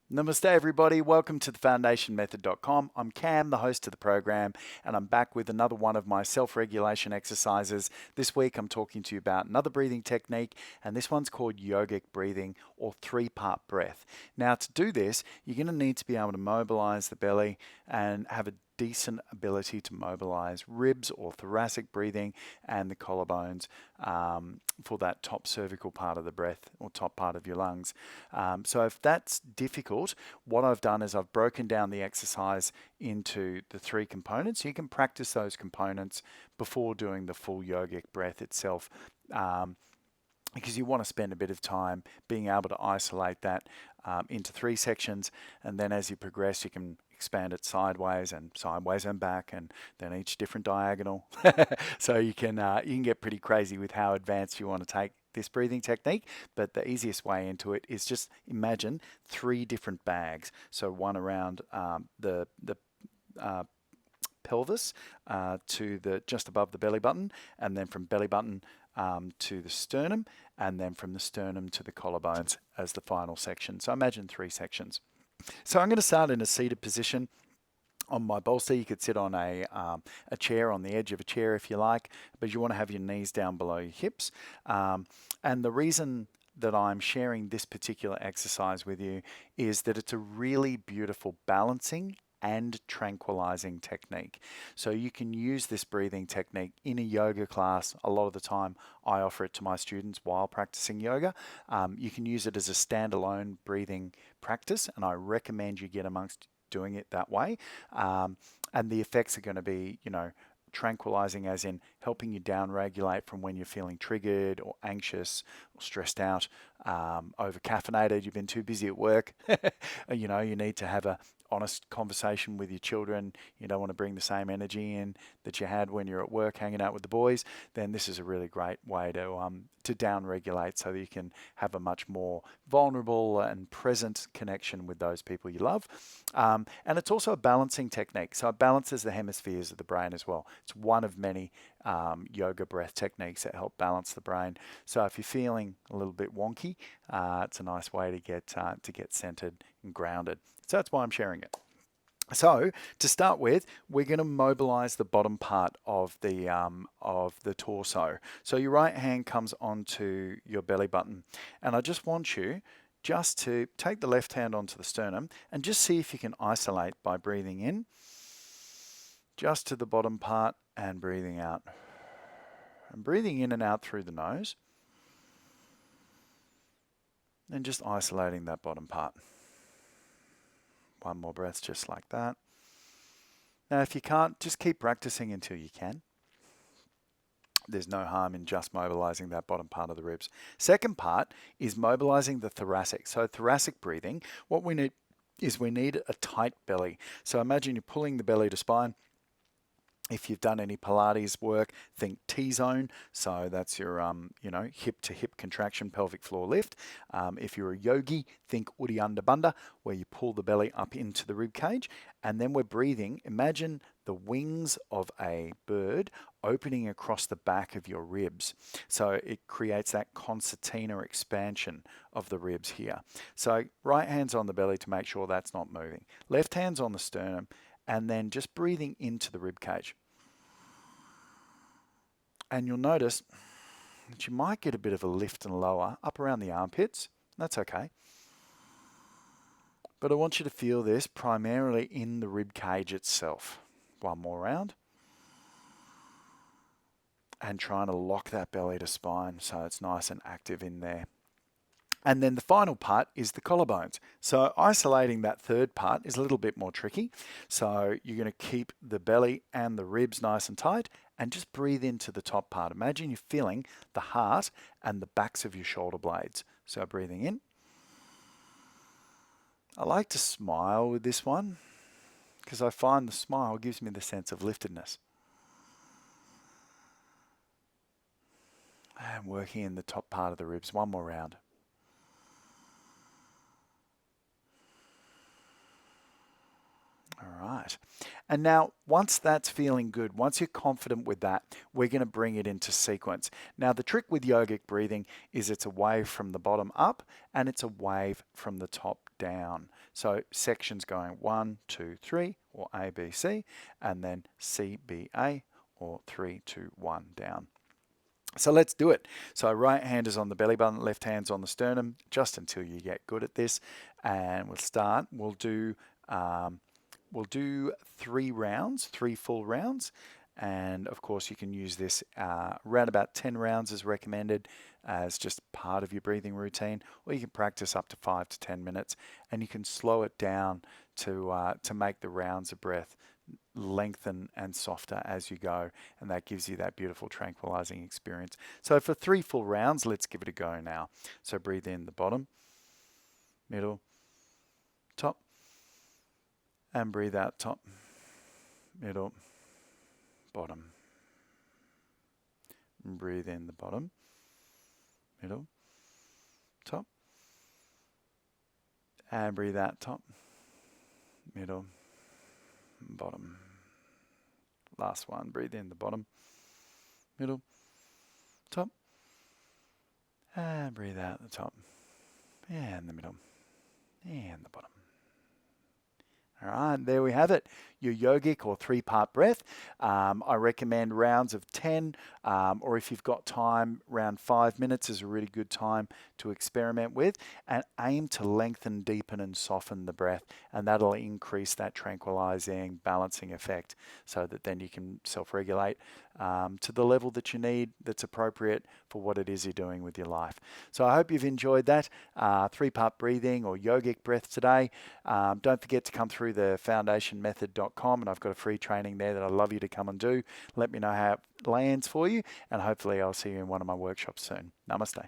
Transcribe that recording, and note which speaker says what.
Speaker 1: Namaste, everybody. Welcome to the foundationmethod.com. I'm Cam, the host of the program, and I'm back with another one of my self-regulation exercises. This week, I'm talking to you about another breathing technique, and this one's called yogic breathing or three-part breath. Now, to do this, you're going to need to be able to mobilize the belly and have a decent ability to mobilize ribs or thoracic breathing and the collarbones for that top cervical part of the breath or top part of your lungs. So if that's difficult, what I've done is I've broken down the exercise into the three components. You can practice those components before doing the full yogic breath itself. Because you want to spend a bit of time being able to isolate that into three sections, and then as you progress you can expand it sideways and back, and then each different diagonal. So you can get pretty crazy with how advanced you want to take this breathing technique, but the easiest way into it is just imagine three different bags. So one around the uh, pelvis to the just above the belly button, and then from belly button to the sternum, and then from the sternum to the collarbones as the final section. So imagine three sections. So I'm going to start in a seated position on my bolster. You could sit on a chair, on the edge of a chair if you like, but you want to have your knees down below your hips. And the reason that I'm sharing this particular exercise with you is that it's a really beautiful balancing and tranquilizing technique. So you can use this breathing technique in a yoga class. A lot of the time I offer it to my students while practicing yoga. You can use it as a standalone breathing practice, and I recommend you get amongst doing it that way. And the effects are going to be, tranquilizing, as in helping you down regulate from when you're feeling triggered or anxious or stressed out, over caffeinated, you've been too busy at work. You need to have a honest conversation with your children. You don't want to bring the same energy in that you had when you're at work hanging out with the boys. Then this is a really great way to down regulate so that you can have a much more vulnerable and present connection with those people you love. And it's also a balancing technique. So it balances the hemispheres of the brain as well. It's one of many yoga breath techniques that help balance the brain. So if you're feeling a little bit wonky, it's a nice way to get centered and grounded. So that's why I'm sharing it. So to start with, we're going to mobilize the bottom part of the torso. So your right hand comes onto your belly button, and I just want you just to take the left hand onto the sternum and just see if you can isolate by breathing in just to the bottom part and breathing out. And breathing in and out through the nose, and just isolating that bottom part. One more breath just like that. Now if you can't, just keep practicing until you can. There's no harm in just mobilizing that bottom part of the ribs. Second part is mobilizing the thoracic. So thoracic breathing, what we need is we need a tight belly. So imagine you're pulling the belly to spine. If you've done any Pilates work, think T-zone. So that's your, hip to hip contraction, pelvic floor lift. If you're a yogi, think Uddiyana Bandha, where you pull the belly up into the rib cage. And then we're breathing. Imagine the wings of a bird opening across the back of your ribs. So it creates that concertina expansion of the ribs here. So right hand's on the belly to make sure that's not moving. Left hand's on the sternum, and then just breathing into the rib cage. And you'll notice that you might get a bit of a lift and lower up around the armpits. That's okay. But I want you to feel this primarily in the rib cage itself. One more round. And trying to lock that belly to spine so it's nice and active in there. And then the final part is the collarbones. So isolating that third part is a little bit more tricky. So you're going to keep the belly and the ribs nice and tight and just breathe into the top part. Imagine you're feeling the heart and the backs of your shoulder blades. So breathing in. I like to smile with this one because I find the smile gives me the sense of liftedness. And working in the top part of the ribs. One more round. All right. And now, once that's feeling good, once you're confident with that, we're going to bring it into sequence. Now, the trick with yogic breathing is it's a wave from the bottom up and it's a wave from the top down. So sections going 1, 2, 3, or A, B, C, and then C, B, A, or 3, 2, 1 down. So let's do it. So right hand is on the belly button, left hand's on the sternum, just until you get good at this. And we'll start. We'll do 3 rounds, 3 full rounds. And of course, you can use this around about 10 rounds is recommended as just part of your breathing routine, or you can practice up to 5 to 10 minutes, and you can slow it down to make the rounds of breath lengthen and softer as you go, and that gives you that beautiful tranquilizing experience. So for 3 full rounds, let's give it a go now. So breathe in the bottom, middle, top, and breathe out top, middle, bottom. And breathe in the bottom, middle, top, and breathe out top, middle, bottom. Last one, breathe in the bottom, middle, top, and breathe out the top, and the middle, and the bottom. All right, there we have it, your yogic or 3-part breath. I recommend rounds of 10, or if you've got time, around 5 minutes is a really good time to experiment with, and aim to lengthen, deepen, and soften the breath, and that'll increase that tranquilizing, balancing effect, so that then you can self-regulate to the level that you need that's appropriate for what it is you're doing with your life. So I hope you've enjoyed that 3-part breathing or yogic breath today. Don't forget to come through the foundationmethod.com, and I've got a free training there that I'd love you to come and do. Let me know how it lands for you, and hopefully I'll see you in one of my workshops soon. Namaste.